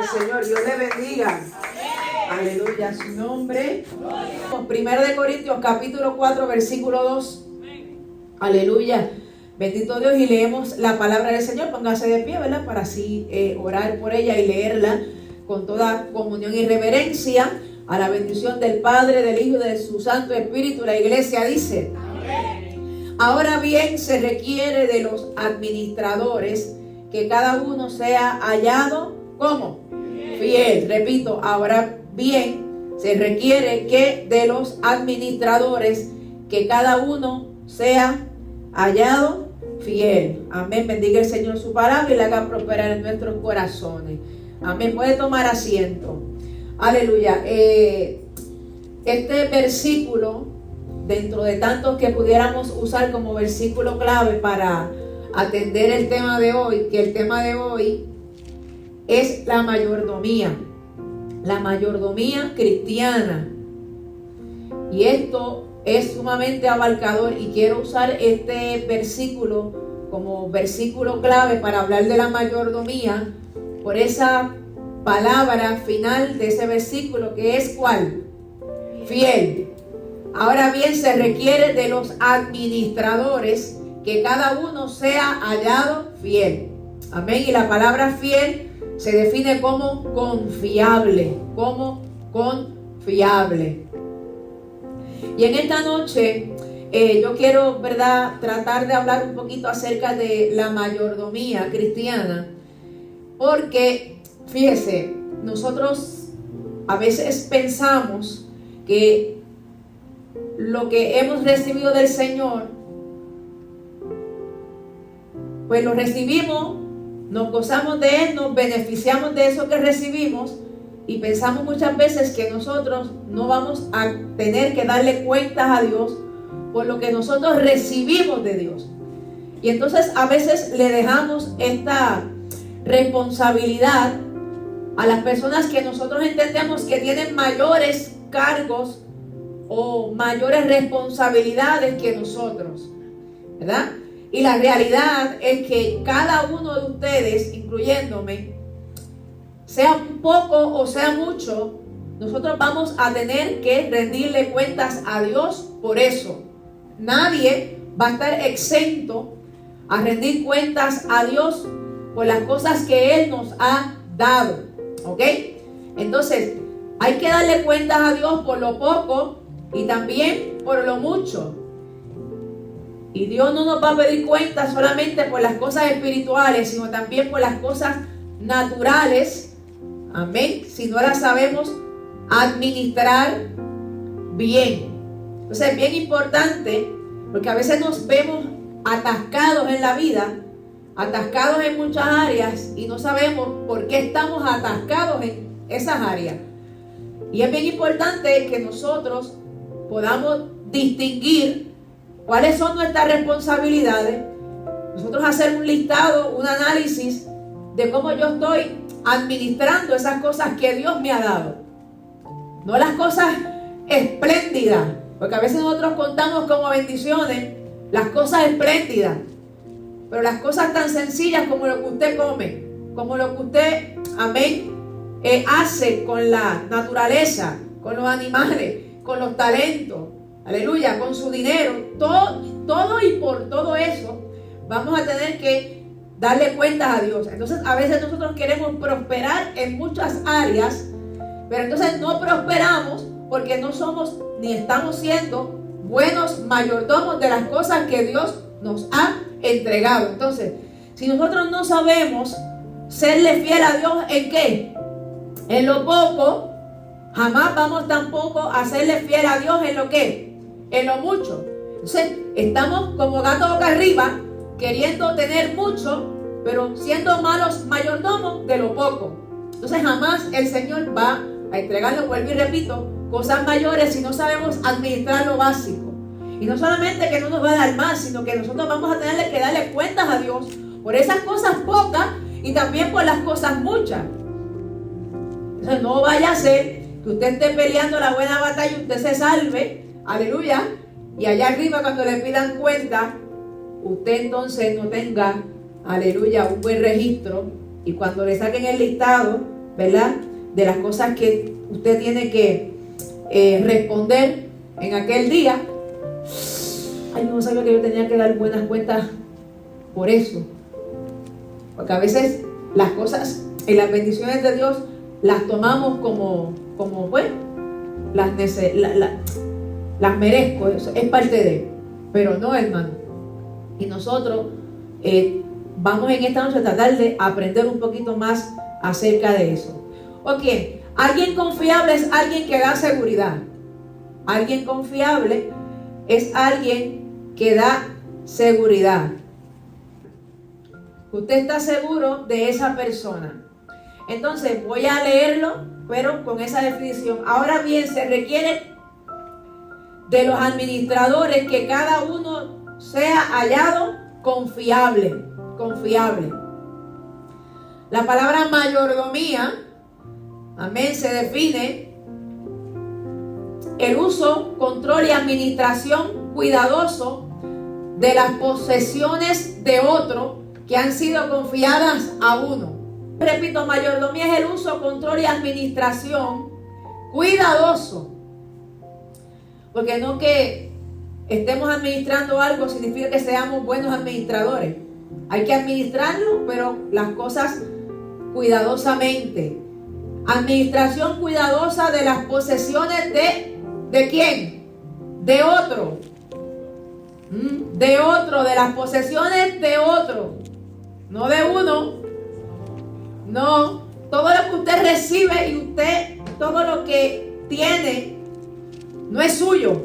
Señor, Dios le bendiga. Aleluya, su nombre. Primero de Corintios, capítulo 4, versículo 2. Aleluya. Bendito Dios, y leemos la palabra del Señor. Póngase de pie, ¿verdad? Para así orar por ella y leerla con toda comunión y reverencia a la bendición del Padre, del Hijo y de su Santo Espíritu. La iglesia dice: amén. Ahora bien, se requiere de los administradores que cada uno sea hallado, ¿cómo? Fiel. Repito, ahora bien, se requiere que de los administradores que cada uno sea hallado fiel. Amén. Bendiga el Señor su palabra y la haga prosperar en nuestros corazones. Amén. Puede tomar asiento. Aleluya. Este versículo, dentro de tantos que pudiéramos usar como versículo clave para atender el tema de hoy, que el tema de hoy es la mayordomía cristiana. Y esto es sumamente abarcador y quiero usar este versículo como versículo clave para hablar de la mayordomía por esa palabra final de ese versículo, que es ¿cuál? Fiel. Ahora bien, se requiere de los administradores que cada uno sea hallado fiel. Amén. Y la palabra fiel se define como confiable, Y en esta noche yo quiero, ¿verdad?, tratar de hablar un poquito acerca de la mayordomía cristiana, porque fíjese, nosotros a veces pensamos que lo que hemos recibido del Señor, pues lo recibimos, nos gozamos de Él, nos beneficiamos de eso que recibimos, y pensamos muchas veces que nosotros no vamos a tener que darle cuentas a Dios por lo que nosotros recibimos de Dios. Y entonces a veces le dejamos esta responsabilidad a las personas que nosotros entendemos que tienen mayores cargos o mayores responsabilidades que nosotros, ¿verdad? Y la realidad es que cada uno de ustedes, incluyéndome, sea un poco o sea mucho, nosotros vamos a tener que rendirle cuentas a Dios por eso. Nadie va a estar exento a rendir cuentas a Dios por las cosas que Él nos ha dado. ¿Ok? Entonces, hay que darle cuentas a Dios por lo poco y también por lo mucho. Y Dios no nos va a pedir cuentas solamente por las cosas espirituales, sino también por las cosas naturales. Amén. Si no las sabemos administrar bien. Entonces es bien importante, porque a veces nos vemos atascados en la vida, atascados en muchas áreas, y no sabemos por qué estamos atascados en esas áreas. Y es bien importante que nosotros podamos distinguir cuáles son nuestras responsabilidades. Nosotros hacer un listado, un análisis de cómo yo estoy administrando esas cosas que Dios me ha dado. No las cosas espléndidas, porque a veces nosotros contamos como bendiciones las cosas espléndidas, pero las cosas tan sencillas como lo que usted come, como lo que usted, amén, hace con la naturaleza, con los animales, con los talentos, aleluya, con su dinero, todo y por todo eso vamos a tener que darle cuentas a Dios. Entonces a veces nosotros queremos prosperar en muchas áreas, pero entonces no prosperamos porque no somos ni estamos siendo buenos mayordomos de las cosas que Dios nos ha entregado. Entonces, si nosotros no sabemos serle fiel a Dios, ¿en qué? En lo poco, jamás vamos tampoco a serle fiel a Dios en lo que, en lo mucho. Entonces, estamos como gato boca arriba, queriendo tener mucho, pero siendo malos mayordomos de lo poco. Entonces jamás el Señor va a entregarnos, vuelvo y repito, cosas mayores si no sabemos administrar lo básico. Y no solamente que no nos va a dar más, sino que nosotros vamos a tener que darle cuentas a Dios por esas cosas pocas y también por las cosas muchas. Entonces no vaya a ser que usted esté peleando la buena batalla y usted se salve, aleluya, y allá arriba cuando le pidan cuenta, usted entonces no tenga, aleluya, un buen registro, y cuando le saquen el listado, ¿verdad? De las cosas que usted tiene que responder en aquel día. Ay, yo no sabía que yo tenía que dar buenas cuentas por eso. Porque a veces las cosas y las bendiciones de Dios las tomamos como bueno, las merezco, es parte de. Pero no, hermano. Y nosotros vamos en esta noche a tratar de aprender un poquito más acerca de eso. Ok, alguien confiable es alguien que da seguridad. Alguien confiable es alguien que da seguridad. Usted está seguro de esa persona. Entonces voy a leerlo, pero con esa definición. Ahora bien, se requiere de los administradores que cada uno sea hallado confiable. Confiable. La palabra mayordomía, amén, se define el uso, control y administración cuidadoso de las posesiones de otro que han sido confiadas a uno. Repito, mayordomía es el uso, control y administración cuidadoso. Porque no que estemos administrando algo significa que seamos buenos administradores. Hay que administrarlo, pero las cosas cuidadosamente. Administración cuidadosa de las posesiones ¿de quién? De otro. De otro, de las posesiones de otro. No de uno. No. Todo lo que usted recibe y usted, todo lo que tiene, no es suyo.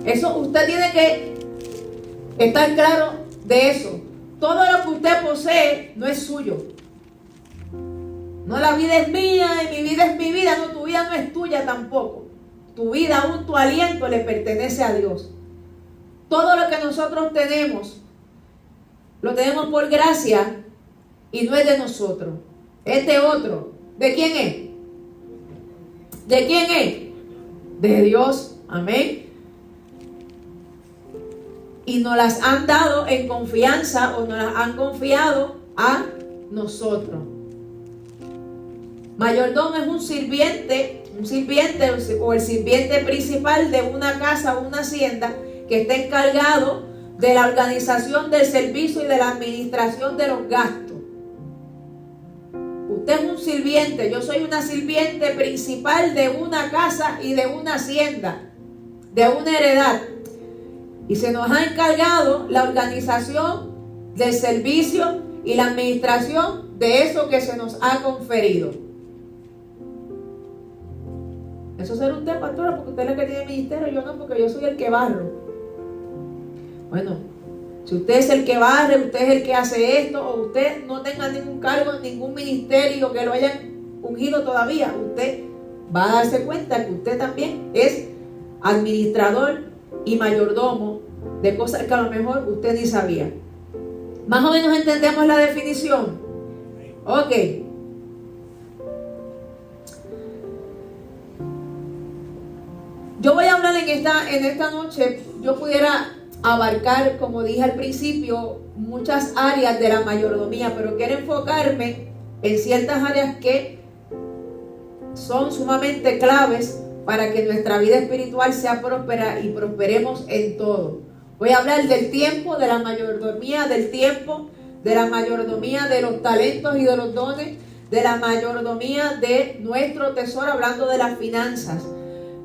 Eso usted tiene que estar claro de eso. Todo lo que usted posee no es suyo. No, la vida es mía y mi vida es mi vida. No, tu vida no es tuya tampoco. Tu vida, aún tu aliento, le pertenece a Dios. Todo lo que nosotros tenemos, lo tenemos por gracia y no es de nosotros. Es de otro. ¿De quién es? ¿De quién es? De Dios. Amén. Y nos las han dado en confianza o nos las han confiado a nosotros. Mayordomo es un sirviente o el sirviente principal de una casa o una hacienda que está encargado de la organización del servicio y de la administración de los gastos. Usted es un sirviente, yo soy una sirviente principal de una casa y de una hacienda, de una heredad. Y se nos ha encargado la organización del servicio y la administración de eso que se nos ha conferido. Eso será usted, pastora, porque usted es la que tiene ministerio, yo no, porque yo soy el que barro. Bueno, si usted es el que barre, usted es el que hace esto, o usted no tenga ningún cargo en ningún ministerio que lo hayan ungido todavía, usted va a darse cuenta que usted también es administrador y mayordomo de cosas que a lo mejor usted ni sabía. Más o menos entendemos la definición. Ok. Yo voy a hablar en esta noche, yo pudiera abarcar, como dije al principio, muchas áreas de la mayordomía, pero quiero enfocarme en ciertas áreas que son sumamente claves para que nuestra vida espiritual sea próspera y prosperemos en todo. Voy a hablar del tiempo, de la mayordomía del tiempo, de la mayordomía de los talentos y de los dones, de la mayordomía de nuestro tesoro, hablando de las finanzas.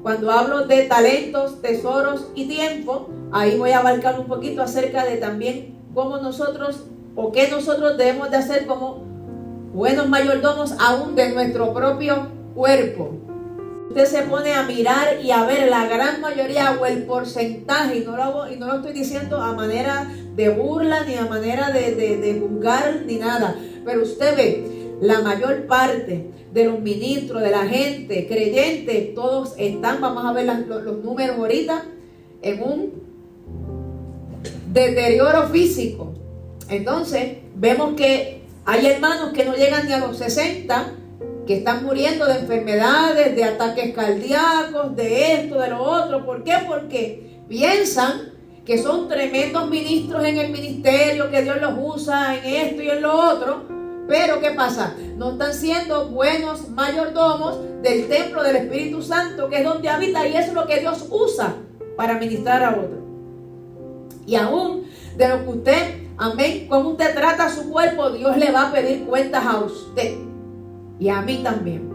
Cuando hablo de talentos, tesoros y tiempo, ahí voy a abarcar un poquito acerca de también cómo nosotros o qué nosotros debemos de hacer como buenos mayordomos aún de nuestro propio cuerpo. Usted se pone a mirar y a ver la gran mayoría o el porcentaje, y no lo estoy diciendo a manera de burla ni a manera de juzgar ni nada, pero usted ve la mayor parte de los ministros, de la gente creyente, todos están, vamos a ver los números ahorita, en un deterioro físico. Entonces vemos que hay hermanos que no llegan ni a los 60, que están muriendo de enfermedades, de ataques cardíacos, de esto, de lo otro. ¿Por qué? Porque piensan que son tremendos ministros en el ministerio, que Dios los usa en esto y en lo otro, Pero ¿qué pasa? No están siendo buenos mayordomos del templo del Espíritu Santo, que es donde habita, y eso es lo que Dios usa para ministrar a otros. Y aún de lo que usted, amén, cómo usted trata a su cuerpo, Dios le va a pedir cuentas a usted y a mí también.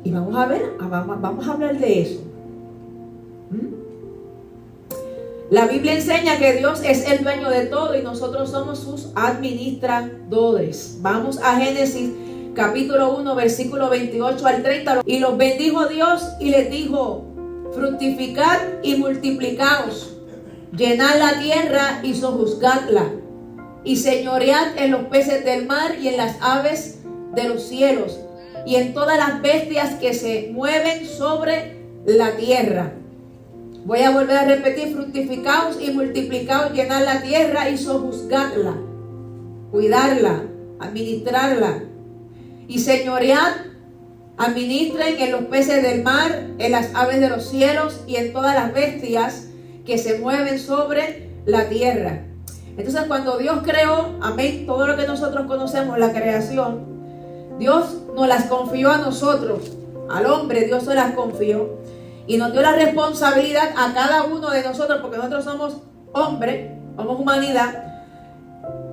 Y vamos a ver, vamos a hablar de eso. La Biblia enseña que Dios es el dueño de todo y nosotros somos sus administradores. Vamos a Génesis capítulo 1, versículo 28 al 30. Y los bendijo Dios y les dijo: fructificad y multiplicaos, llenad la tierra y sojuzgadla, y señoread en los peces del mar y en las aves de los cielos, y en todas las bestias que se mueven sobre la tierra. Voy a volver a repetir: fructificaos y multiplicaos, llenad la tierra y sojuzgadla, cuidarla, administrarla, y señoread, administren en los peces del mar, en las aves de los cielos y en todas las bestias que se mueven sobre la tierra. Entonces, cuando Dios creó, amén, todo lo que nosotros conocemos, la creación, Dios nos las confió a nosotros, al hombre Dios se las confió. Y nos dio la responsabilidad a cada uno de nosotros, porque nosotros somos hombres, somos humanidad,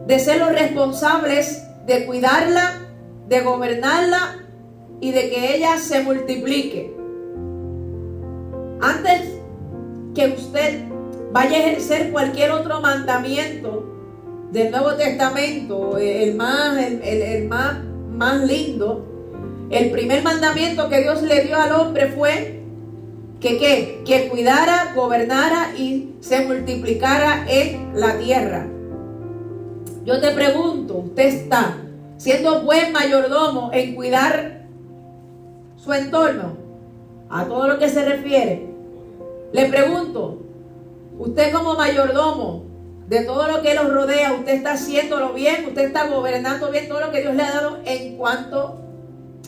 de ser los responsables de cuidarla, de gobernarla y de que ella se multiplique. Antes que usted vaya a ejercer cualquier otro mandamiento del Nuevo Testamento, el más lindo, el primer mandamiento que Dios le dio al hombre fue que cuidara, gobernara y se multiplicara en la tierra. Yo te pregunto, ¿usted está siendo buen mayordomo en cuidar su entorno? A todo lo que se refiere. Le pregunto, usted como mayordomo de todo lo que los rodea, ¿usted está haciéndolo bien? ¿Usted está gobernando bien todo lo que Dios le ha dado en cuanto,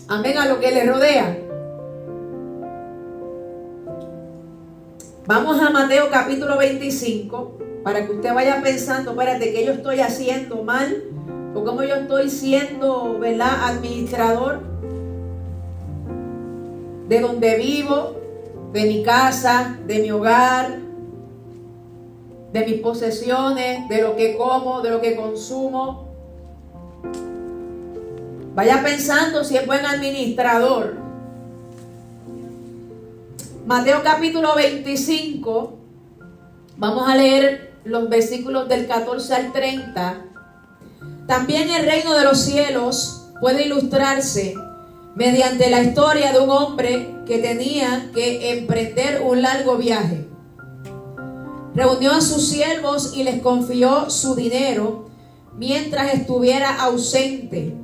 amén, a lo que le rodea? Vamos a Mateo capítulo 25, para que usted vaya pensando, espérate, ¿qué yo estoy haciendo mal? ¿O cómo yo estoy siendo, verdad, administrador de donde vivo, de mi casa, de mi hogar, de mis posesiones, de lo que como, de lo que consumo? Vaya pensando si es buen administrador. Mateo capítulo 25, vamos a leer los versículos del 14 al 30. También el reino de los cielos puede ilustrarse mediante la historia de un hombre que tenía que emprender un largo viaje. Reunió a sus siervos y les confió su dinero mientras estuviera ausente.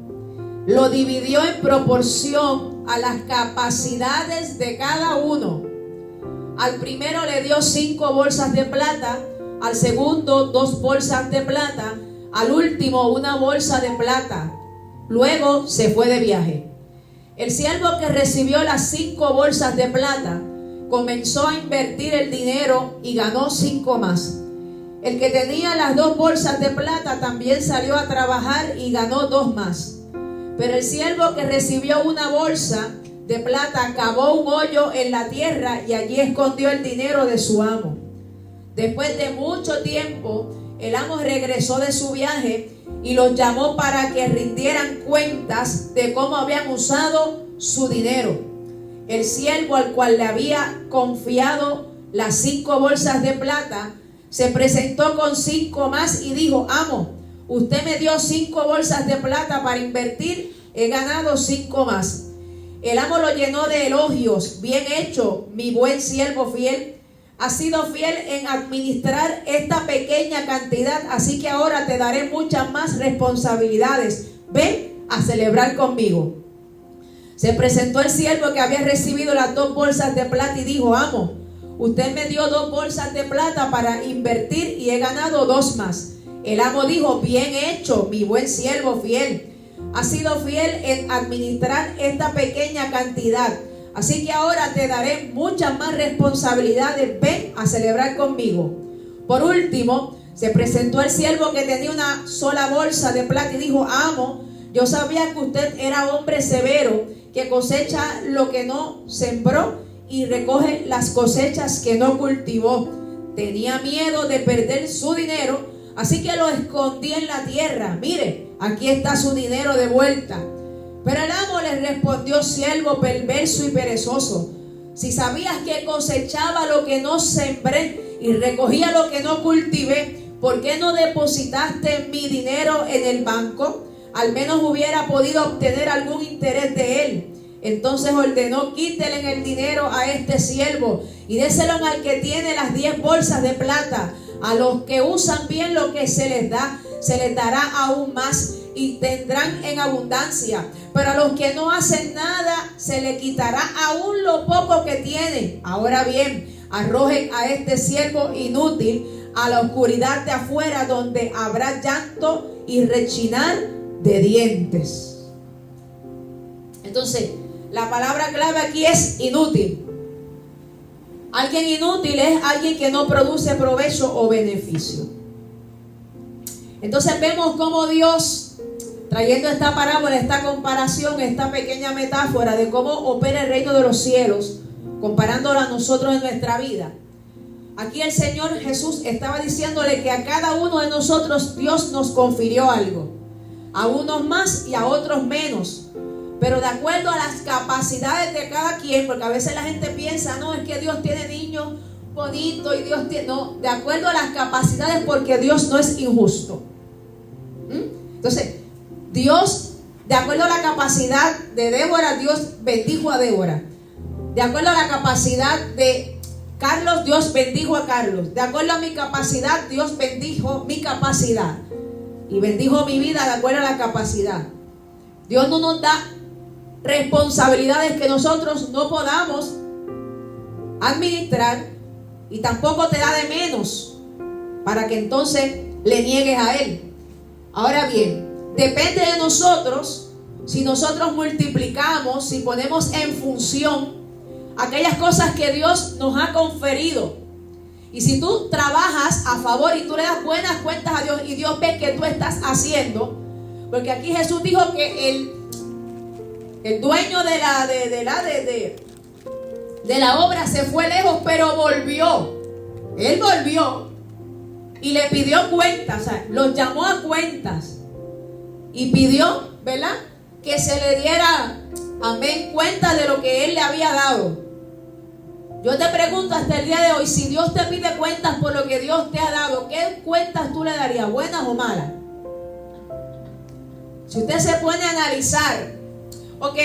Lo dividió en proporción a las capacidades de cada uno. Al primero le dio 5 bolsas de plata, al segundo 2 bolsas de plata, al último 1 bolsa de plata. Luego se fue de viaje. El siervo que recibió las 5 bolsas de plata comenzó a invertir el dinero y ganó 5 más. El que tenía las 2 bolsas de plata también salió a trabajar y ganó 2 más. Pero el siervo que recibió 1 bolsa de plata cavó un hoyo en la tierra y allí escondió el dinero de su amo. Después de mucho tiempo, el amo regresó de su viaje y los llamó para que rindieran cuentas de cómo habían usado su dinero. El siervo al cual le había confiado las 5 bolsas de plata se presentó con 5 más y dijo: amo, usted me dio 5 bolsas de plata para invertir, he ganado 5 más. El amo lo llenó de elogios: bien hecho, mi buen siervo fiel. Has sido fiel en administrar esta pequeña cantidad, así que ahora te daré muchas más responsabilidades. Ven a celebrar conmigo. Se presentó el siervo que había recibido las 2 bolsas de plata y dijo: amo, usted me dio 2 bolsas de plata para invertir y he ganado 2 más. El amo dijo: bien hecho, mi buen siervo fiel. Has sido fiel en administrar esta pequeña cantidad, así que ahora te daré muchas más responsabilidades. Ven a celebrar conmigo. Por último, Se presentó el siervo que tenía una sola bolsa de plata y dijo: amo, yo sabía que usted era hombre severo, que cosecha lo que no sembró y recoge las cosechas que no cultivó. Tenía miedo de perder su dinero, así que lo escondí en la tierra. Mire, aquí está su dinero de vuelta. Pero el amo le respondió: siervo perverso y perezoso, si sabías que cosechaba lo que no sembré y recogía lo que no cultivé, ¿por qué no depositaste mi dinero en el banco? Al menos hubiera podido obtener algún interés de él. Entonces ordenó: quítele el dinero a este siervo y déselo al que tiene las 10 bolsas de plata. A los que usan bien lo que se les da, se les dará aún más y tendrán en abundancia. Pero a los que no hacen nada, se les quitará aún lo poco que tienen. Ahora bien, arrojen a este siervo inútil a la oscuridad de afuera, donde habrá llanto y rechinar de dientes. Entonces, la palabra clave aquí es inútil. Alguien inútil es alguien que no produce provecho o beneficio. Entonces vemos cómo Dios, trayendo esta parábola, esta comparación, esta pequeña metáfora de cómo opera el reino de los cielos, comparándolo a nosotros en nuestra vida. Aquí el Señor Jesús estaba diciéndole que a cada uno de nosotros Dios nos confirió algo. A unos más y a otros menos. Pero de acuerdo a las capacidades de cada quien, porque a veces la gente piensa: no, es que Dios tiene niños bonitos y Dios tiene... No, de acuerdo a las capacidades, porque Dios no es injusto. Entonces, Dios, de acuerdo a la capacidad de Débora, Dios bendijo a Débora. De acuerdo a la capacidad de Carlos, Dios bendijo a Carlos. De acuerdo a mi capacidad, Dios bendijo mi capacidad. Y bendijo mi vida de acuerdo a la capacidad. Dios no nos da responsabilidades que nosotros no podamos administrar, y tampoco te da de menos para que entonces le niegues a Él. Ahora bien, depende de nosotros si nosotros multiplicamos, si ponemos en función aquellas cosas que Dios nos ha conferido. Y si tú trabajas a favor y tú le das buenas cuentas a Dios y Dios ve que tú estás haciendo, porque aquí Jesús dijo que el dueño de la obra se fue lejos, pero volvió. Él volvió y le pidió cuentas, o sea, los llamó a cuentas y pidió, ¿verdad?, que se le diera, amén, cuenta de lo que Él le había dado. Yo te pregunto hasta el día de hoy, si Dios te pide cuentas por lo que Dios te ha dado, ¿qué cuentas tú le darías, buenas o malas? Si usted se pone a analizar, ok,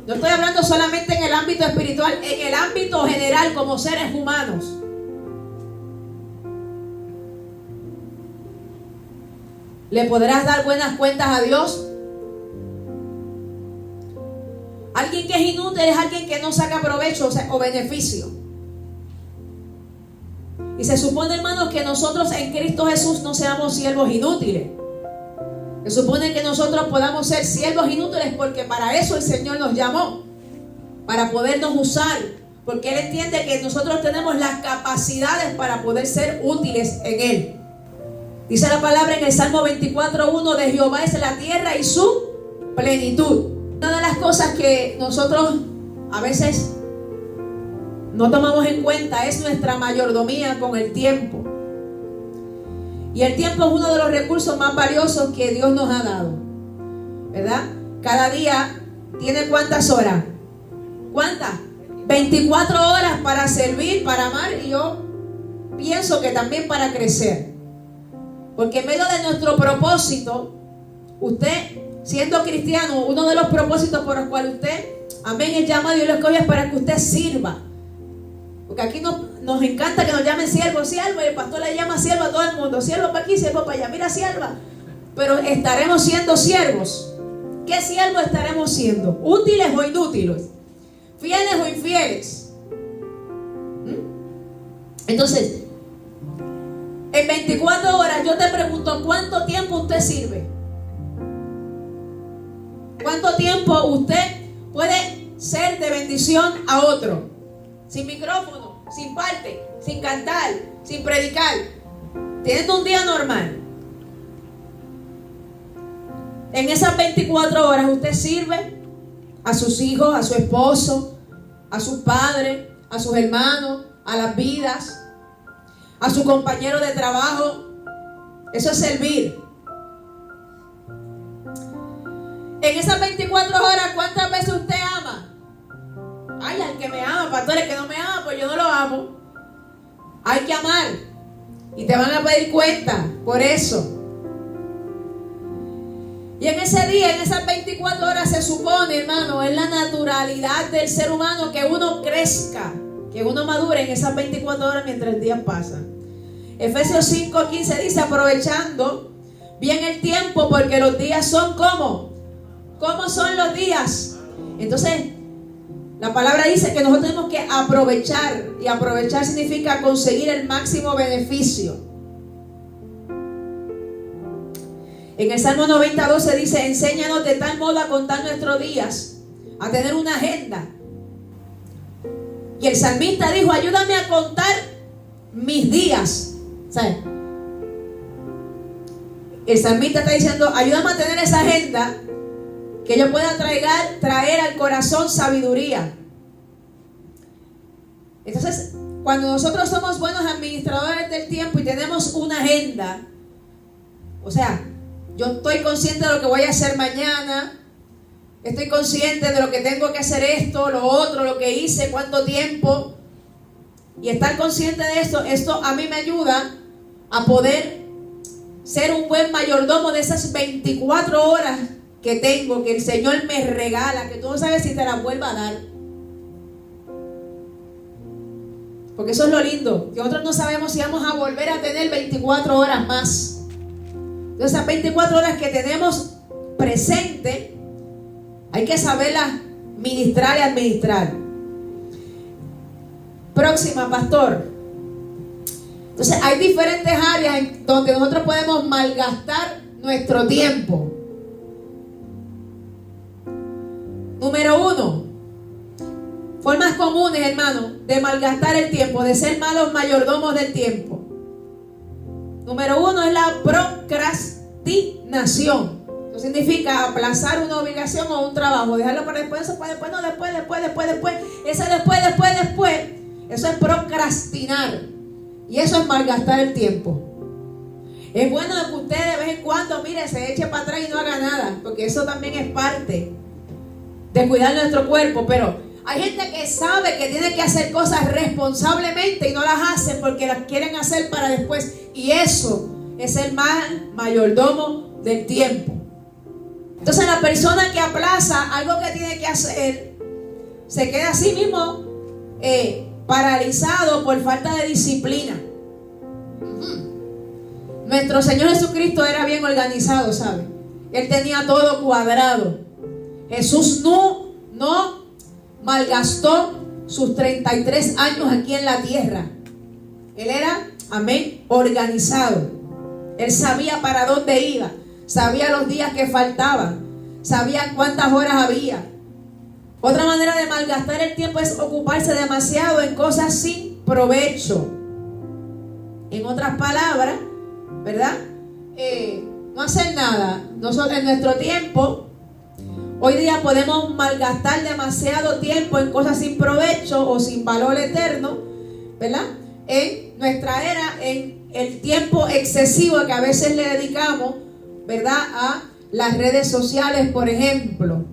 no estoy hablando solamente en el ámbito espiritual, en el ámbito general como seres humanos. ¿Le podrás dar buenas cuentas a Dios? Alguien que es inútil es alguien que no saca provecho o beneficio. Y se supone, hermanos, que nosotros en Cristo Jesús no seamos siervos inútiles. Se supone que nosotros podamos ser siervos inútiles porque para eso el Señor nos llamó, para podernos usar, porque Él entiende que nosotros tenemos las capacidades para poder ser útiles en Él. Dice la palabra en el Salmo 24:1: de Jehová es la tierra y su plenitud. Una de las cosas que nosotros a veces no tomamos en cuenta es nuestra mayordomía con el tiempo. Y el tiempo es uno de los recursos más valiosos que Dios nos ha dado, ¿verdad? Cada día tiene ¿cuántas horas? ¿Cuántas? 24 horas para servir, para amar, y yo pienso que también para crecer. Porque en medio de nuestro propósito, usted, siendo cristiano, uno de los propósitos por los cuales usted, amén, es llamado y lo escoge es para que usted sirva. Porque aquí nos encanta que nos llamen siervo, siervo, y el pastor le llama siervo a todo el mundo, siervo para aquí, siervo para allá, mira, sierva. Pero estaremos siendo siervos. ¿Qué siervos estaremos siendo? ¿Útiles o inútiles? ¿Fieles o infieles? Entonces, en 24 horas yo te pregunto, ¿cuánto tiempo usted sirve? ¿Cuánto tiempo usted puede ser de bendición a otro? Sin micrófono, sin parte, sin cantar, sin predicar. Tienen un día normal. En esas 24 horas usted sirve a sus hijos, a su esposo, a sus padres, a sus hermanos, a las vidas, a su compañero de trabajo. Eso es servir. En esas 24 horas, ¿cuántas veces usted ama? Ay, al que me ama, pastor, el que no me ama, pues yo no lo amo. Hay que amar. Y te van a pedir cuenta por eso. Y en ese día, en esas 24 horas se supone, hermano, es la naturalidad del ser humano que uno crezca, que uno madure en esas 24 horas mientras el día pasa. Efesios 5:15 dice, aprovechando bien el tiempo porque los días son como. ¿Cómo son los días? Entonces, la palabra dice que nosotros tenemos que aprovechar. Y aprovechar significa conseguir el máximo beneficio. En el Salmo 92 se dice, enséñanos de tal modo a contar nuestros días, a tener una agenda. Y el salmista dijo, ayúdame a contar mis días. ¿Sabes? El salmista está diciendo, ayúdame a tener esa agenda que yo pueda traer al corazón sabiduría. Entonces, cuando nosotros somos buenos administradores del tiempo y tenemos una agenda, o sea, yo estoy consciente de lo que voy a hacer mañana, estoy consciente de lo que tengo que hacer, esto, lo otro, lo que hice, cuánto tiempo, y estar consciente de esto a mí me ayuda a poder ser un buen mayordomo de esas 24 horas que tengo, que el Señor me regala, que tú no sabes si te las vuelva a dar. Porque eso es lo lindo, que nosotros no sabemos si vamos a volver a tener 24 horas más. Entonces, esas 24 horas que tenemos presente, hay que saberlas ministrar y administrar. Próxima, pastor. Entonces, hay diferentes áreas en donde nosotros podemos malgastar nuestro tiempo. Número 1, formas comunes, hermano, de malgastar el tiempo, de ser malos mayordomos del tiempo. Número 1 es la procrastinación. Eso significa aplazar una obligación o un trabajo, dejarlo para después, después. Ese después. Eso es procrastinar. Y eso es malgastar el tiempo. Es bueno que usted de vez en cuando, mire, se eche para atrás y no haga nada, porque eso también es parte de cuidar nuestro cuerpo. Pero hay gente que sabe que tiene que hacer cosas responsablemente y no las hace porque las quieren hacer para después. Y eso es el mal mayordomo del tiempo. Entonces la persona que aplaza algo que tiene que hacer se queda así mismo paralizado por falta de disciplina. Nuestro Señor Jesucristo era bien organizado, ¿sabe? Él tenía todo cuadrado. Jesús no malgastó sus 33 años aquí en la tierra. Él era, amén, organizado. Él sabía para dónde iba, sabía los días que faltaban, sabía cuántas horas había. Otra manera de malgastar el tiempo es ocuparse demasiado en cosas sin provecho. En otras palabras, ¿verdad? No hacer nada. Nosotros en nuestro tiempo, hoy día podemos malgastar demasiado tiempo en cosas sin provecho o sin valor eterno, ¿verdad? En nuestra era, en el tiempo excesivo que a veces le dedicamos, ¿verdad? A las redes sociales, por ejemplo,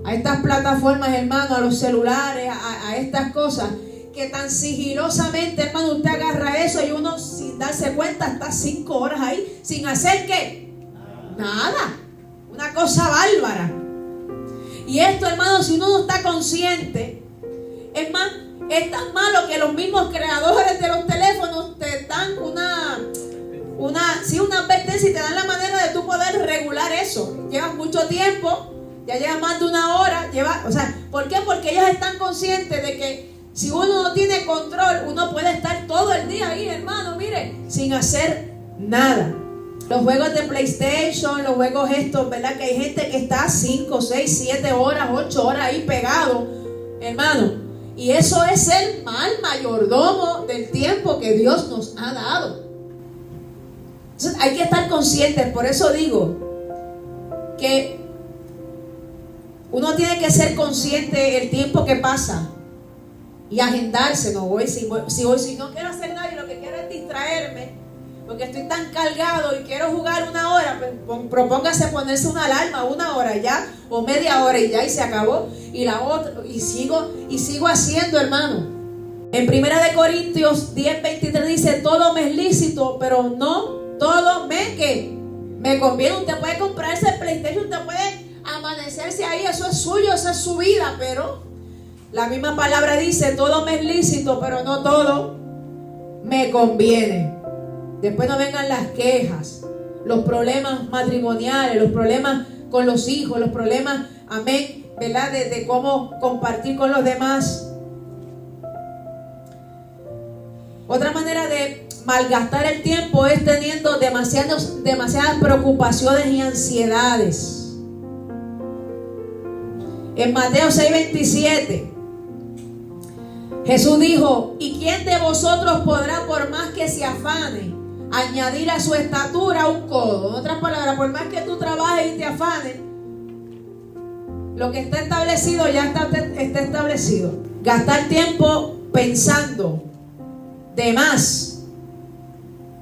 a estas plataformas, hermano, a los celulares, a estas cosas, que tan sigilosamente, hermano, usted agarra eso y uno sin darse cuenta está 5 horas ahí, sin hacer ¿qué? Nada. Una cosa bárbara. Y esto, hermano, si uno no está consciente, es tan malo que los mismos creadores de los teléfonos te dan una advertencia y te dan la manera de tú poder regular eso. Llevas mucho tiempo, ya lleva más de 1 hora, ¿por qué? Porque ellos están conscientes de que si uno no tiene control, uno puede estar todo el día ahí, hermano, mire, sin hacer nada. Los juegos de PlayStation, los juegos estos, ¿verdad? Que hay gente que está 5, 6, 7 horas, 8 horas ahí pegado, hermano. Y eso es el mal mayordomo del tiempo que Dios nos ha dado. Entonces hay que estar conscientes. Por eso digo que uno tiene que ser consciente del tiempo que pasa y agendarse. No voy, si no quiero hacer nada y lo que quiero es distraerme, porque estoy tan cargado y quiero jugar una hora, pues propóngase ponerse una alarma, 1 hora ya, o media hora y ya, y se acabó. Y la otra, y sigo haciendo, hermano. En 1 Corintios 10:23 dice: todo me es lícito, pero no todo me conviene. Usted puede comprarse el PlayStation, usted puede amanecerse ahí, eso es suyo, esa es su vida, pero la misma palabra dice: todo me es lícito, pero no todo me conviene. Después no vengan las quejas, los problemas matrimoniales, los problemas con los hijos, los problemas, amén, ¿verdad? De cómo compartir con los demás. Otra manera de malgastar el tiempo es teniendo demasiadas preocupaciones y ansiedades. En Mateo 6:27, Jesús dijo: ¿y quién de vosotros podrá, por más que se afane, añadir a su estatura un codo? En otras palabras, por más que tú trabajes y te afanes, lo que está establecido ya está establecido. Gastar tiempo pensando de más,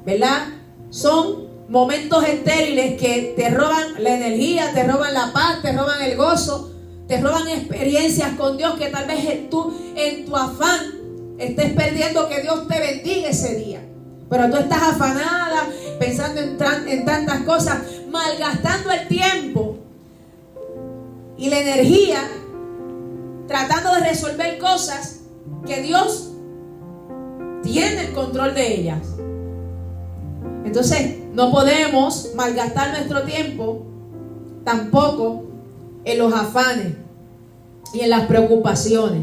¿verdad? Son momentos estériles que te roban la energía, te roban la paz, te roban el gozo, te roban experiencias con Dios que tal vez tú en tu afán estés perdiendo que Dios te bendiga ese día. Pero tú estás afanada, pensando en tantas cosas, malgastando el tiempo y la energía, tratando de resolver cosas que Dios tiene el control de ellas. Entonces, no podemos malgastar nuestro tiempo tampoco en los afanes y en las preocupaciones.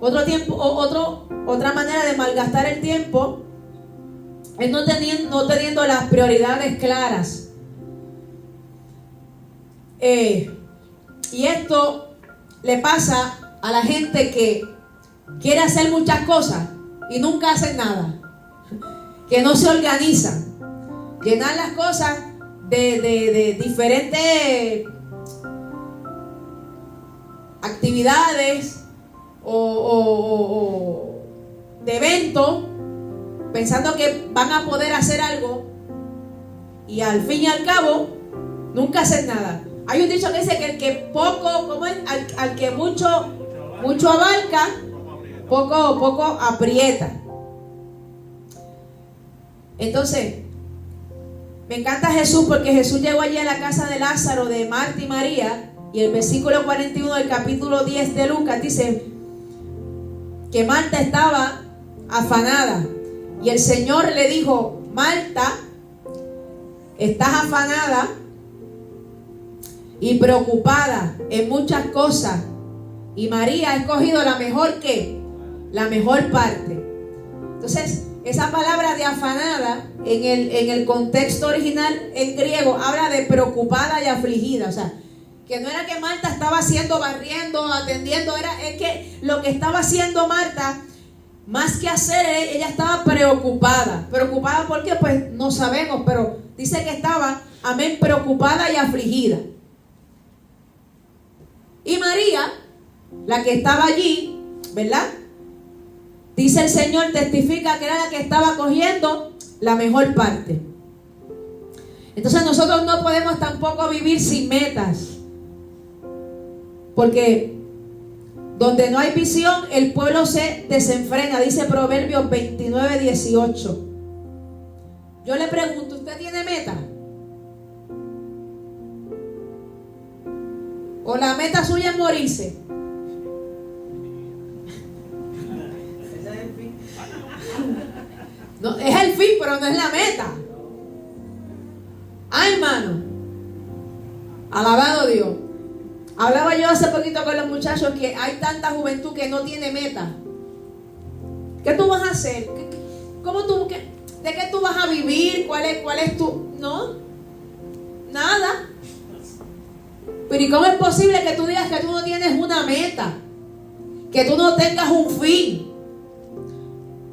Otra manera de malgastar el tiempo es no teniendo las prioridades claras. Y esto le pasa a la gente que quiere hacer muchas cosas y nunca hacen nada, que no se organizan. Llenar las cosas de diferentes actividades o de eventos, pensando que van a poder hacer algo, y al fin y al cabo nunca hacen nada. Hay un dicho que dice que el que poco, ¿cómo es? Al que mucho abarca, poco aprieta. Entonces, me encanta Jesús, porque Jesús llegó allí a la casa de Lázaro, de Marta y María, y el versículo 41 del capítulo 10 de Lucas dice que Marta estaba afanada, y el Señor le dijo: Marta, estás afanada y preocupada en muchas cosas, y María ha escogido la mejor parte. Entonces, esa palabra de afanada en el contexto original en griego habla de preocupada y afligida. O sea, que no era que Marta estaba haciendo, barriendo, atendiendo, es que lo que estaba haciendo Marta, más que hacer, ella estaba preocupada. ¿Preocupada por qué? Pues no sabemos, pero dice que estaba, amén, preocupada y afligida. Y María, la que estaba allí, ¿verdad? Dice el Señor, testifica que era la que estaba cogiendo la mejor parte. Entonces nosotros no podemos tampoco vivir sin metas, porque donde no hay visión, el pueblo se desenfrena, dice Proverbios 29:18. Yo le pregunto, ¿usted tiene meta? ¿O la meta suya es morirse? No, es el fin, pero no es la meta. Ay, hermano, alabado Dios. Hablaba yo hace poquito con los muchachos que hay tanta juventud que no tiene meta. ¿Qué tú vas a hacer? ¿De qué tú vas a vivir? ¿Cuál es tu? No, nada. Pero ¿y cómo es posible que tú digas que tú no tienes una meta? Que tú no tengas un fin.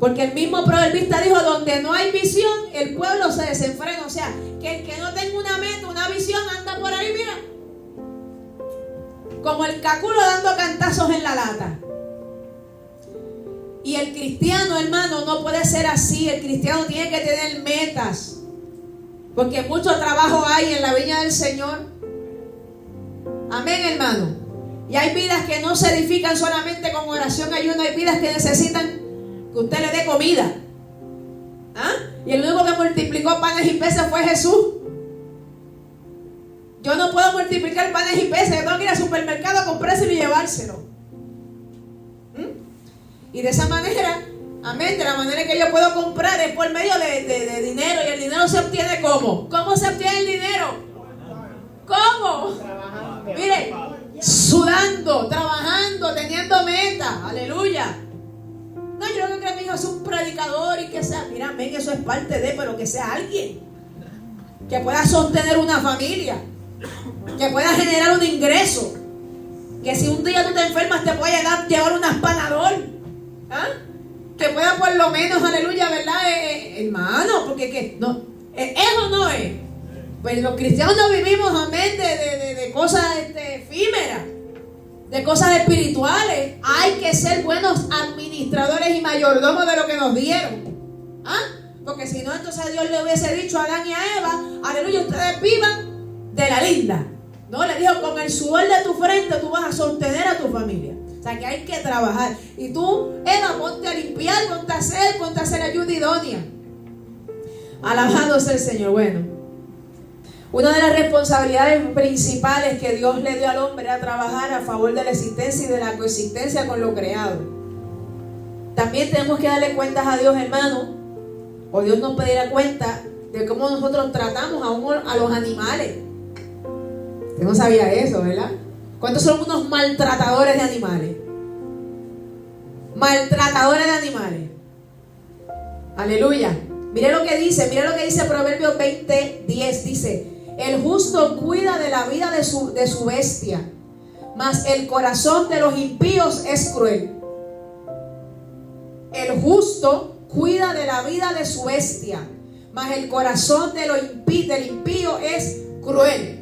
Porque el mismo proverbista dijo, donde no hay visión, el pueblo se desenfrena. O sea, que el que no tenga una meta, una visión, anda por ahí, mira, como el caculo dando cantazos en la lata. Y el cristiano, hermano, no puede ser así. El cristiano tiene que tener metas, porque mucho trabajo hay en la viña del Señor. Amén, hermano. Y hay vidas que no se edifican solamente con oración y ayuno. Hay vidas que necesitan que usted le dé comida. ¿Ah? Y el único que multiplicó panes y peces fue Jesús. Yo no puedo multiplicar panes y peces. Yo tengo que ir al supermercado a comprárselo y llevárselo. Y de esa manera, amén, de la manera que yo puedo comprar es por medio de dinero. Y el dinero se obtiene ¿cómo? ¿Cómo se obtiene el dinero? ¿Cómo? Mire, sudando, trabajando, teniendo metas. Aleluya. No, yo no creo que mi hijo sea un predicador y que sea, mira, amén, eso es parte de, pero que sea alguien que pueda sostener una familia, que pueda generar un ingreso, que si un día tú te enfermas te pueda llevar un aspanador, ¿ah? Que pueda por lo menos, aleluya, ¿verdad? Hermano, porque que no, eso no es. Pues los cristianos no vivimos, amén, de cosas efímeras, de cosas espirituales. Hay que ser buenos administradores y mayordomos de lo que nos dieron. ¿Ah? Porque si no, entonces Dios le hubiese dicho a Adán y a Eva, aleluya, ustedes vivan de la linda. No, le dijo, con el sudor de tu frente tú vas a sostener a tu familia. O sea que hay que trabajar. Y tú, Eva, ponte a limpiar, ponte a hacer ayuda idónea. Alabado sea el Señor. Bueno, una de las responsabilidades principales que Dios le dio al hombre era trabajar a favor de la existencia y de la coexistencia con lo creado. También tenemos que darle cuentas a Dios, hermano, o Dios nos pedirá cuenta de cómo nosotros tratamos a los animales. Usted no sabía eso, ¿verdad? ¿Cuántos son unos maltratadores de animales? Maltratadores de animales. Aleluya. Mire lo que dice Proverbios 20:10. Dice: el justo cuida de la vida de su bestia, mas el corazón de los impíos es cruel. El justo cuida de la vida de su bestia, mas el corazón del impío es cruel.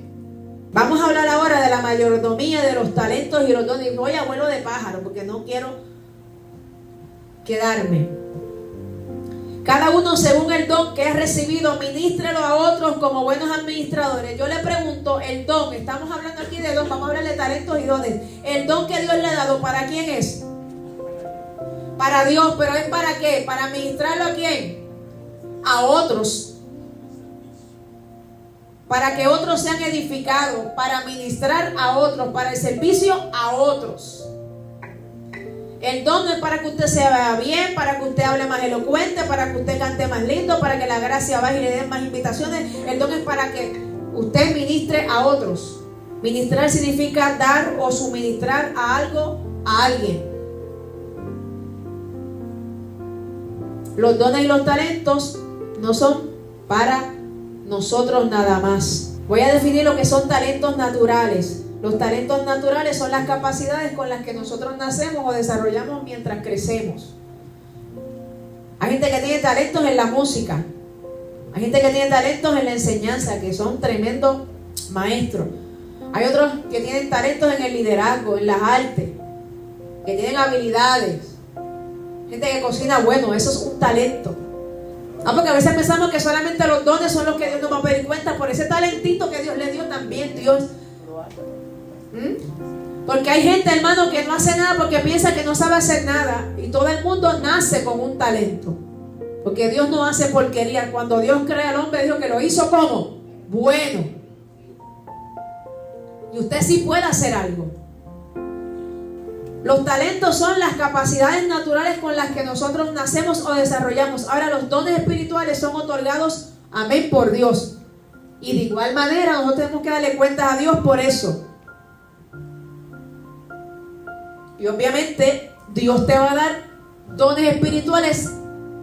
Vamos a hablar ahora de la mayordomía, de los talentos y los dones. Voy a vuelo de pájaro porque no quiero quedarme. Cada uno según el don que ha recibido, ministrelo a otros como buenos administradores. Yo le pregunto, el don, estamos hablando aquí de don, vamos a hablar de talentos y dones. El don que Dios le ha dado, ¿para quién es? Para Dios, pero ¿es para qué? ¿Para administrarlo a quién? A otros. Para que otros sean edificados, para ministrar a otros, para el servicio a otros. El don no es para que usted se vea bien, para que usted hable más elocuente, para que usted cante más lindo, para que la gracia baje y le den más invitaciones. El don es para que usted ministre a otros. Ministrar significa dar o suministrar a algo a alguien. Los dones y los talentos no son para nosotros nada más. Voy a definir lo que son talentos naturales. Los talentos naturales son las capacidades con las que nosotros nacemos o desarrollamos mientras crecemos. Hay gente que tiene talentos en la música. Hay gente que tiene talentos en la enseñanza, que son tremendos maestros. Hay otros que tienen talentos en el liderazgo, en las artes, que tienen habilidades. Gente que cocina bueno, eso es un talento. Porque a veces pensamos que solamente los dones son los que Dios nos va a pedir cuenta por ese talentito que Dios le dio también. Dios. Porque hay gente, hermano, que no hace nada porque piensa que no sabe hacer nada. Y todo el mundo nace con un talento. Porque Dios no hace porquería. Cuando Dios crea al hombre, dijo que lo hizo como bueno. Y usted sí puede hacer algo. Los talentos son las capacidades naturales con las que nosotros nacemos o desarrollamos. Ahora, los dones espirituales son otorgados, amén, por Dios. Y de igual manera nosotros tenemos que darle cuenta a Dios por eso. Y obviamente Dios te va a dar dones espirituales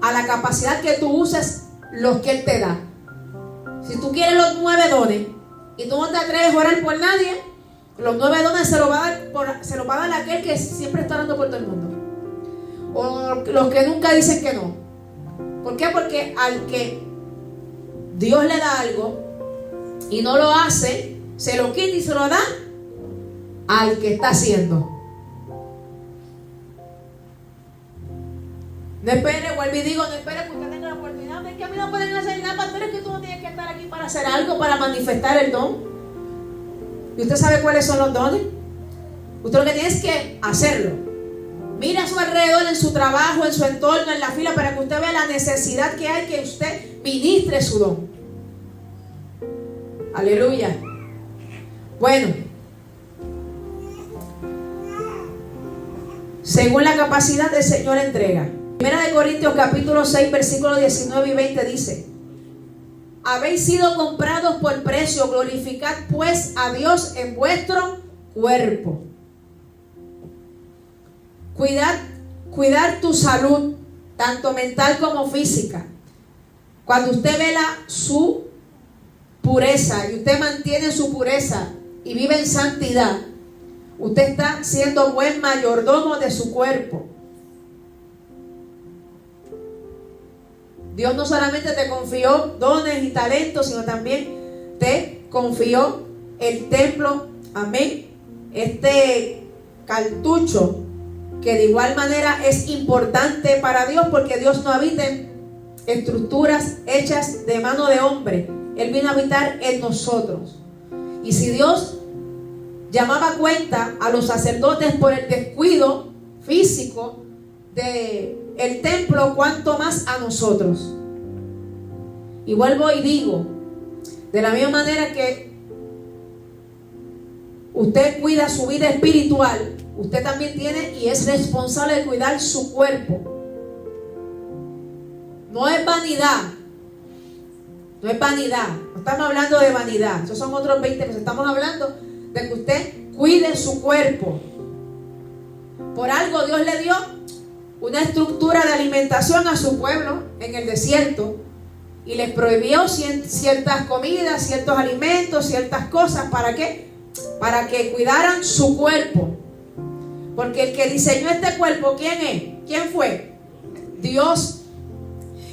a la capacidad que tú uses los que Él te da. Si tú quieres los 9 dones y tú no te atreves a orar por nadie, los 9 dones se los va a dar aquel que siempre está orando por todo el mundo. o los que nunca dicen que no. ¿Por qué? Porque al que Dios le da algo y no lo hace, se lo quita y se lo da al que está haciendo. No espere, vuelvo y digo, no espere que usted tenga la oportunidad. Es que a mí no pueden hacer nada, pastor, es que tú no tienes que estar aquí para hacer algo, para manifestar el don. ¿Y usted sabe cuáles son los dones? Usted lo que tiene es que hacerlo. Mira a su alrededor, en su trabajo, en su entorno, en la fila, para que usted vea la necesidad que hay que usted ministre su don. Aleluya. Bueno, según la capacidad del Señor entrega. Primera de Corintios capítulo 6 versículos 19 y 20 dice: habéis sido comprados por precio, glorificad pues a Dios en vuestro cuerpo. Cuidar tu salud, tanto mental como física. Cuando usted vela su pureza y usted mantiene su pureza y vive en santidad, usted está siendo buen mayordomo de su cuerpo. Dios no solamente te confió dones y talentos, sino también te confió el templo, amén, este cartucho, que de igual manera es importante para Dios, porque Dios no habita en estructuras hechas de mano de hombre. Él vino a habitar en nosotros. Y si Dios llamaba a cuenta a los sacerdotes por el descuido físico del templo, cuanto más a nosotros. Y vuelvo y digo, de la misma manera que usted cuida su vida espiritual, usted también tiene y es responsable de cuidar su cuerpo. No es vanidad. No es vanidad. No estamos hablando de vanidad. Esos son otros 20 pesos. Estamos hablando de que usted cuide su cuerpo. Por algo Dios le dio una estructura de alimentación a su pueblo en el desierto y les prohibió ciertas comidas, ciertos alimentos, ciertas cosas. ¿Para qué? Para que cuidaran su cuerpo. Porque el que diseñó este cuerpo, ¿quién es? ¿Quién fue? Dios.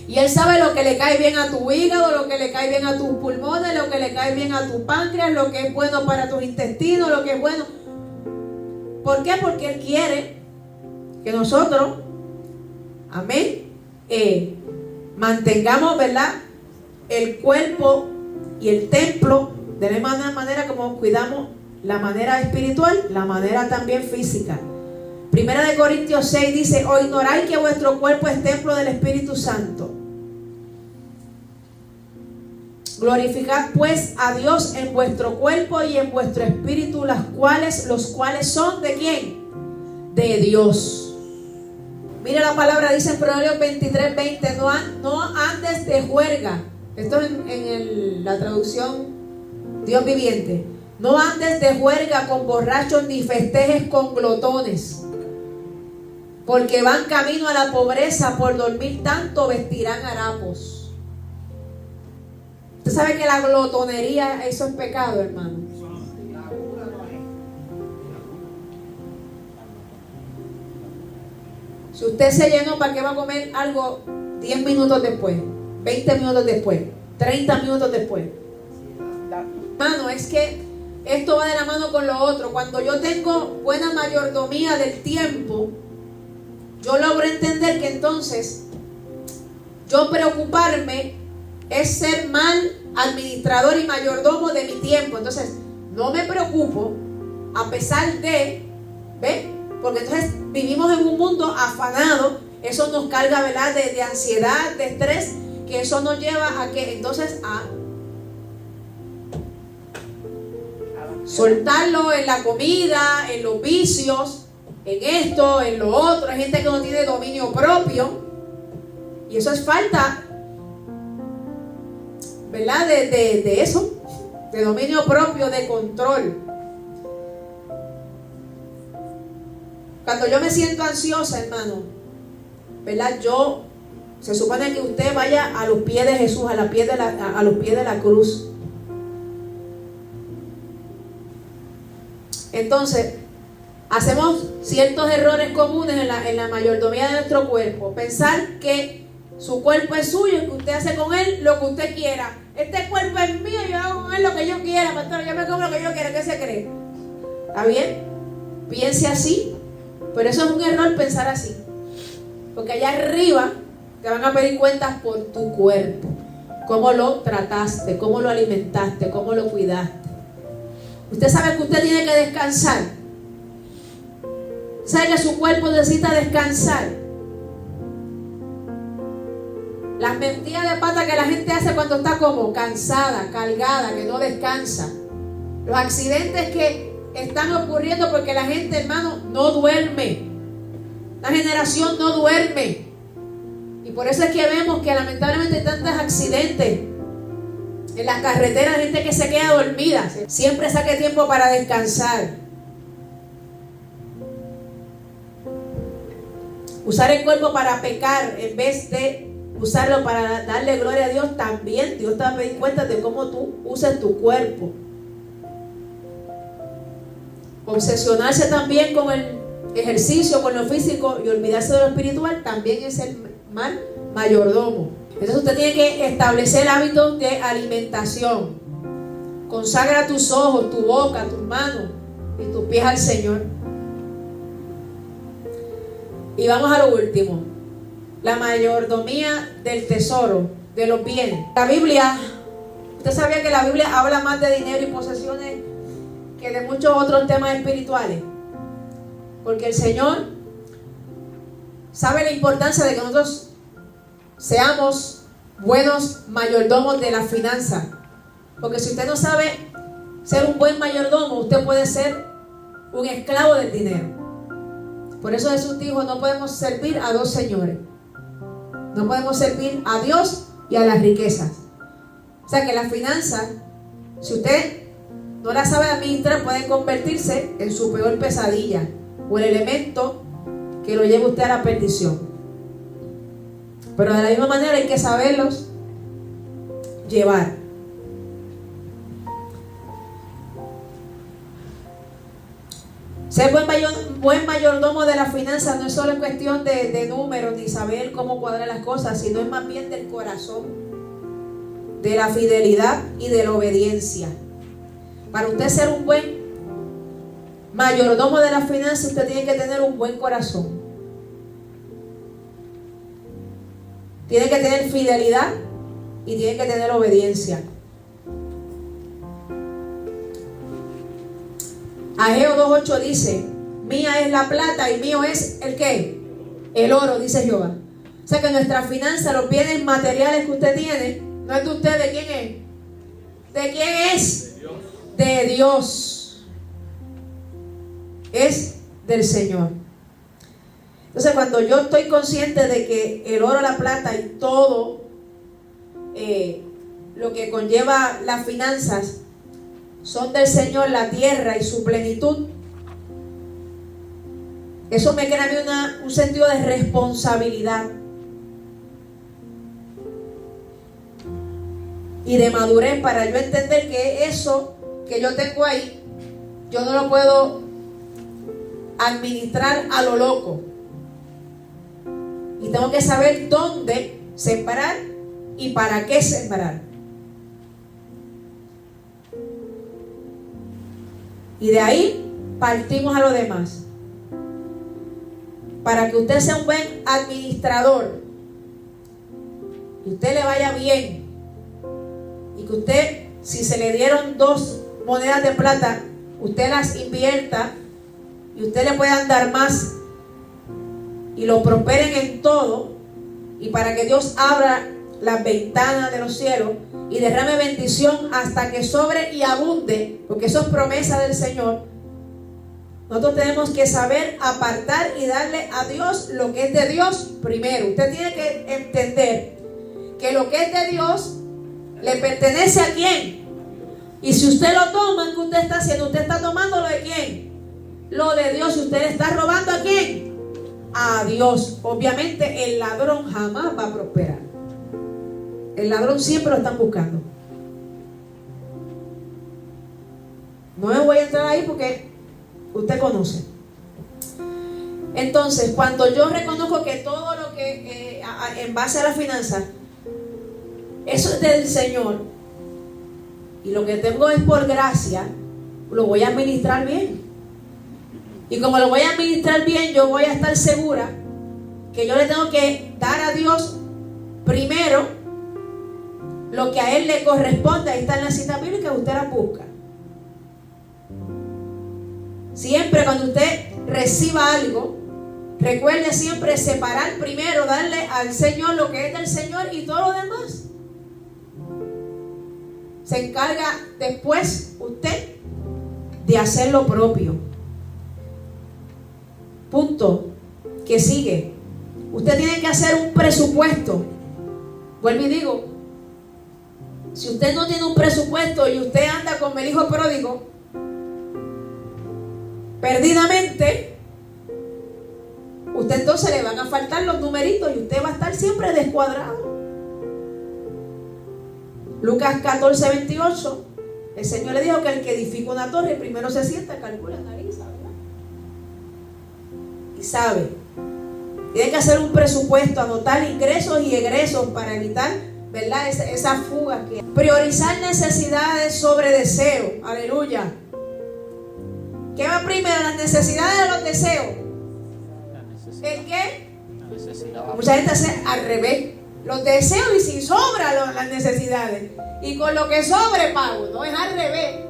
Y Él sabe lo que le cae bien a tu hígado, lo que le cae bien a tus pulmones, lo que le cae bien a tu páncreas, lo que es bueno para tus intestinos, lo que es bueno. ¿Por qué? Porque Él quiere que nosotros, amén, mantengamos, ¿verdad?, el cuerpo y el templo de la misma manera como cuidamos la manera espiritual, la manera también física. Primera de Corintios 6 dice: ¿o ignoráis que vuestro cuerpo es templo del Espíritu Santo? Glorificad pues a Dios en vuestro cuerpo y en vuestro espíritu, los cuales son ¿de quién? De Dios. Mira la palabra, dice en Proverbios 23:20: no andes de juerga. Esto es en la traducción Dios viviente. No andes de juerga con borrachos, ni festejes con glotones, porque van camino a la pobreza, por dormir tanto vestirán harapos. Usted sabe que la glotonería, eso es pecado, hermano. Si usted se llenó, ¿para qué va a comer algo 10 minutos después, 20 minutos después, 30 minutos después? Hermano, es que esto va de la mano con lo otro. Cuando yo tengo buena mayordomía del tiempo, yo logro entender que entonces yo preocuparme es ser mal administrador y mayordomo de mi tiempo. Entonces no me preocupo a pesar de, ¿ve? Porque entonces vivimos en un mundo afanado. Eso nos carga, ¿verdad?, de ansiedad, de estrés, que eso nos lleva a que entonces a soltarlo en la comida, en los vicios, en esto, en lo otro. Hay gente que no tiene dominio propio, y eso es falta, ¿verdad?, de eso, de dominio propio, de control. Cuando yo me siento ansiosa, hermano, ¿verdad?, se supone que usted vaya a los pies de Jesús, a los pies de la cruz. Entonces, hacemos ciertos errores comunes en la mayordomía de nuestro cuerpo. Pensar que su cuerpo es suyo y que usted hace con él lo que usted quiera. Este cuerpo es mío, yo hago con él lo que yo quiera, pastor, yo me como lo que yo quiera. ¿Qué se cree? ¿Está bien? Piense así, pero eso es un error pensar así. Porque allá arriba te van a pedir cuentas por tu cuerpo. Cómo lo trataste, cómo lo alimentaste, cómo lo cuidaste. Usted sabe que usted tiene que descansar. Sabe que su cuerpo necesita descansar. Las metidas de pata que la gente hace cuando está como cansada, cargada, que no descansa. Los accidentes que están ocurriendo porque la gente, hermano, no duerme. La generación no duerme. Y por eso es que vemos que lamentablemente hay tantos accidentes en las carreteras, gente que se queda dormida. Siempre saque tiempo para descansar. Usar el cuerpo para pecar en vez de usarlo para darle gloria a Dios, también Dios te va a pedir cuenta de cómo tú usas tu cuerpo. Obsesionarse también con el ejercicio, con lo físico y olvidarse de lo espiritual también es el mal mayordomo. Entonces usted tiene que establecer hábitos de alimentación. Consagra tus ojos, tu boca, tus manos y tus pies al Señor. Y vamos a lo último, la mayordomía del tesoro, de los bienes. La Biblia, usted sabía que la Biblia habla más de dinero y posesiones que de muchos otros temas espirituales, porque el Señor sabe la importancia de que nosotros seamos buenos mayordomos de las finanzas, porque si usted no sabe ser un buen mayordomo, usted puede ser un esclavo del dinero. Por eso Jesús dijo, no podemos servir a dos señores. No podemos servir a Dios y a las riquezas. O sea que las finanzas, si usted no las sabe administrar, pueden convertirse en su peor pesadilla o el elemento que lo lleve usted a la perdición. Pero de la misma manera hay que saberlos llevar. Ser buen mayordomo de las finanzas no es solo cuestión de números ni saber cómo cuadrar las cosas, sino es más bien del corazón, de la fidelidad y de la obediencia. Para usted ser un buen mayordomo de las finanzas, usted tiene que tener un buen corazón. Tiene que tener fidelidad y tiene que tener obediencia. Ageo 2:8 dice, mía es la plata y mío es ¿el qué? El oro, dice Jehová. O sea que nuestra finanza, los bienes materiales que usted tiene, no es de usted, ¿de quién es? ¿De quién es? De Dios. Es del Señor. Entonces cuando yo estoy consciente de que el oro, la plata y todo lo que conlleva las finanzas son del Señor, la tierra y su plenitud, eso me crea a mí un sentido de responsabilidad y de madurez para yo entender que eso que yo tengo ahí, yo no lo puedo administrar a lo loco. Y tengo que saber dónde sembrar y para qué sembrar. Y de ahí partimos a lo demás. Para que usted sea un buen administrador y usted le vaya bien, y que usted, si se le dieron 2 monedas de plata, usted las invierta y usted le puedan dar más y lo prosperen en todo, y para que Dios abra las ventanas de los cielos y derrame bendición hasta que sobre y abunde, porque eso es promesa del Señor. Nosotros tenemos que saber apartar y darle a Dios lo que es de Dios primero. Usted tiene que entender que lo que es de Dios le pertenece a quién. Y si usted lo toma, ¿qué usted está haciendo? Usted está tomando lo de quién, lo de Dios. Y usted le está robando a quién, a Dios. Obviamente el ladrón jamás va a prosperar. El ladrón siempre lo están buscando. No me voy a entrar ahí porque usted conoce. Entonces, cuando yo reconozco que todo lo que en base a la finanza, eso es del Señor, y lo que tengo es por gracia, lo voy a administrar bien. Y como lo voy a administrar bien, yo voy a estar segura que yo le tengo que dar a Dios primero lo que a Él le corresponde. Ahí está en la cita bíblica, usted la busca. Siempre cuando usted reciba algo, recuerde siempre separar primero, darle al Señor lo que es del Señor, y todo lo demás se encarga después usted de hacer lo propio. Punto. Que sigue. Usted tiene que hacer un presupuesto. Vuelvo y digo, si usted no tiene un presupuesto y usted anda como el hijo pródigo, perdidamente, usted entonces le van a faltar los numeritos y usted va a estar siempre descuadrado. Lucas 14:28, el Señor le dijo que el que edifica una torre primero se sienta, calcula, analiza, ¿verdad? Y sabe. Tiene que hacer un presupuesto, anotar ingresos y egresos para evitar, ¿verdad?, esa fuga. Priorizar necesidades sobre deseo. Aleluya. ¿Qué va primero? ¿Las necesidades o los deseos? ¿El qué? Mucha gente hace al revés. Los deseos y si sobra las necesidades. Y con lo que sobre pago. No es al revés.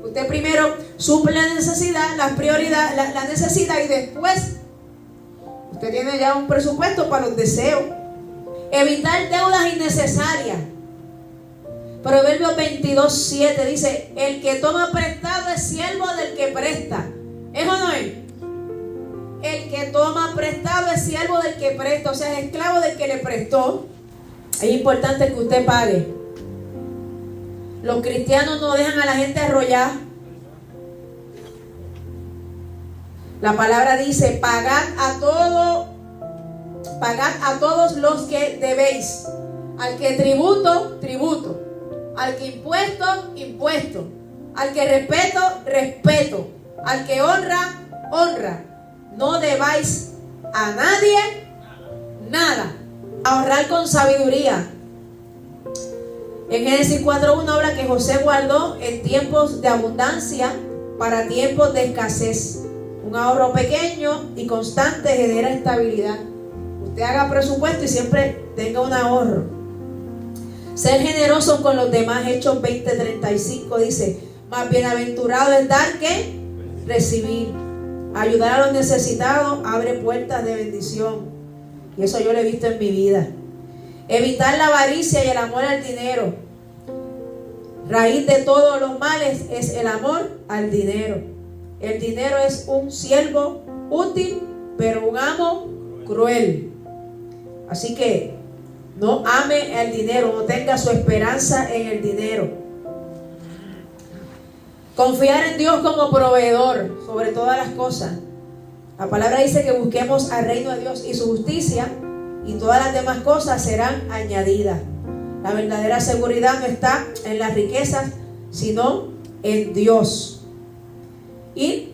Usted primero suple la necesidad, las prioridades, la necesidad, y después usted tiene ya un presupuesto para los deseos. Evitar deudas innecesarias. Proverbios 22:7 dice: el que toma prestado es siervo del que presta. ¿Es o no es? El que toma prestado es siervo del que presta, o sea, es esclavo del que le prestó. Es importante que usted pague. Los cristianos no dejan a la gente arrollar. La palabra dice: pagad a todos los que debéis. Al que tributo, tributo. Al que impuesto, impuesto. Al que respeto, respeto. Al que honra, honra. No debáis a nadie nada. Ahorrar con sabiduría. En Génesis 4:1 habla que José guardó en tiempos de abundancia para tiempos de escasez. Un ahorro pequeño y constante genera estabilidad. Usted haga presupuesto y siempre tenga un ahorro. Ser generoso con los demás. Hechos 20:35 dice: más bienaventurado es dar que recibir. Ayudar a los necesitados abre puertas de bendición. Y eso yo lo he visto en mi vida. Evitar la avaricia y el amor al dinero. Raíz de todos los males es el amor al dinero. El dinero es un siervo útil, pero un amo cruel. Así que no ame el dinero, no tenga su esperanza en el dinero. Confiar en Dios como proveedor sobre todas las cosas. La palabra dice que busquemos al reino de Dios y su justicia, y todas las demás cosas serán añadidas. La verdadera seguridad no está en las riquezas, sino en Dios. Y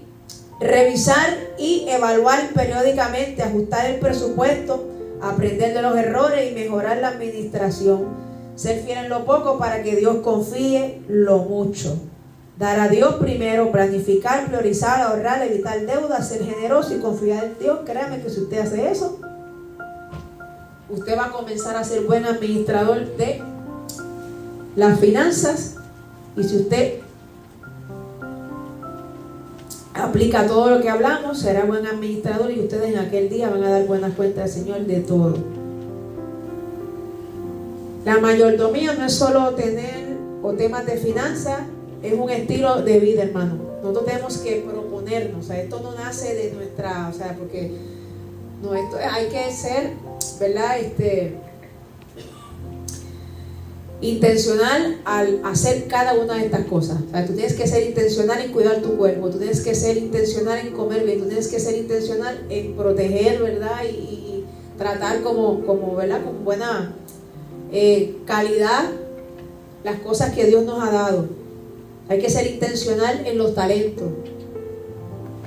revisar y evaluar periódicamente, ajustar el presupuesto, aprender de los errores y mejorar la administración. Ser fiel en lo poco para que Dios confíe lo mucho. Dar a Dios primero, planificar, priorizar, ahorrar, evitar deudas, ser generoso y confiar en Dios. Créame que si usted hace eso, usted va a comenzar a ser buen administrador de las finanzas. Y si usted aplica todo lo que hablamos, será buen administrador, y ustedes en aquel día van a dar buenas cuentas al Señor de todo. La mayordomía no es solo tener o temas de finanzas, es un estilo de vida, hermano. Nosotros tenemos que proponernos, o sea, esto no nace de nuestra, o sea, porque no, esto hay que ser, ¿verdad? Intencional al hacer cada una de estas cosas. O sea, tú tienes que ser intencional en cuidar tu cuerpo, tú tienes que ser intencional en comer bien, tú tienes que ser intencional en proteger, ¿verdad? Y tratar como, ¿verdad? Con buena calidad las cosas que Dios nos ha dado. Hay que ser intencional en los talentos,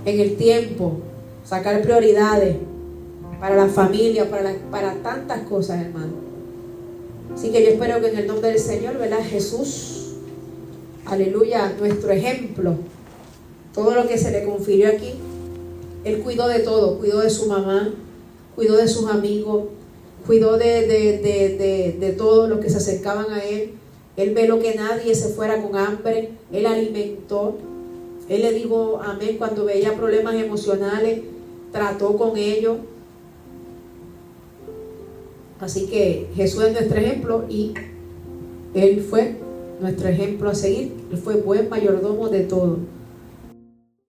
en el tiempo. sacar prioridades para la familia, para tantas cosas, hermano. Así que yo espero que en el nombre del Señor, ¿verdad? Jesús, aleluya, nuestro ejemplo, todo lo que se le confirió aquí, Él cuidó de todo, cuidó de su mamá, cuidó de sus amigos, cuidó de todos los que se acercaban a Él. Él veló que nadie se fuera con hambre, Él alimentó, Él le dijo amén cuando veía problemas emocionales, trató con ellos. Así que Jesús es nuestro ejemplo y Él fue nuestro ejemplo a seguir. Él fue buen mayordomo de todo.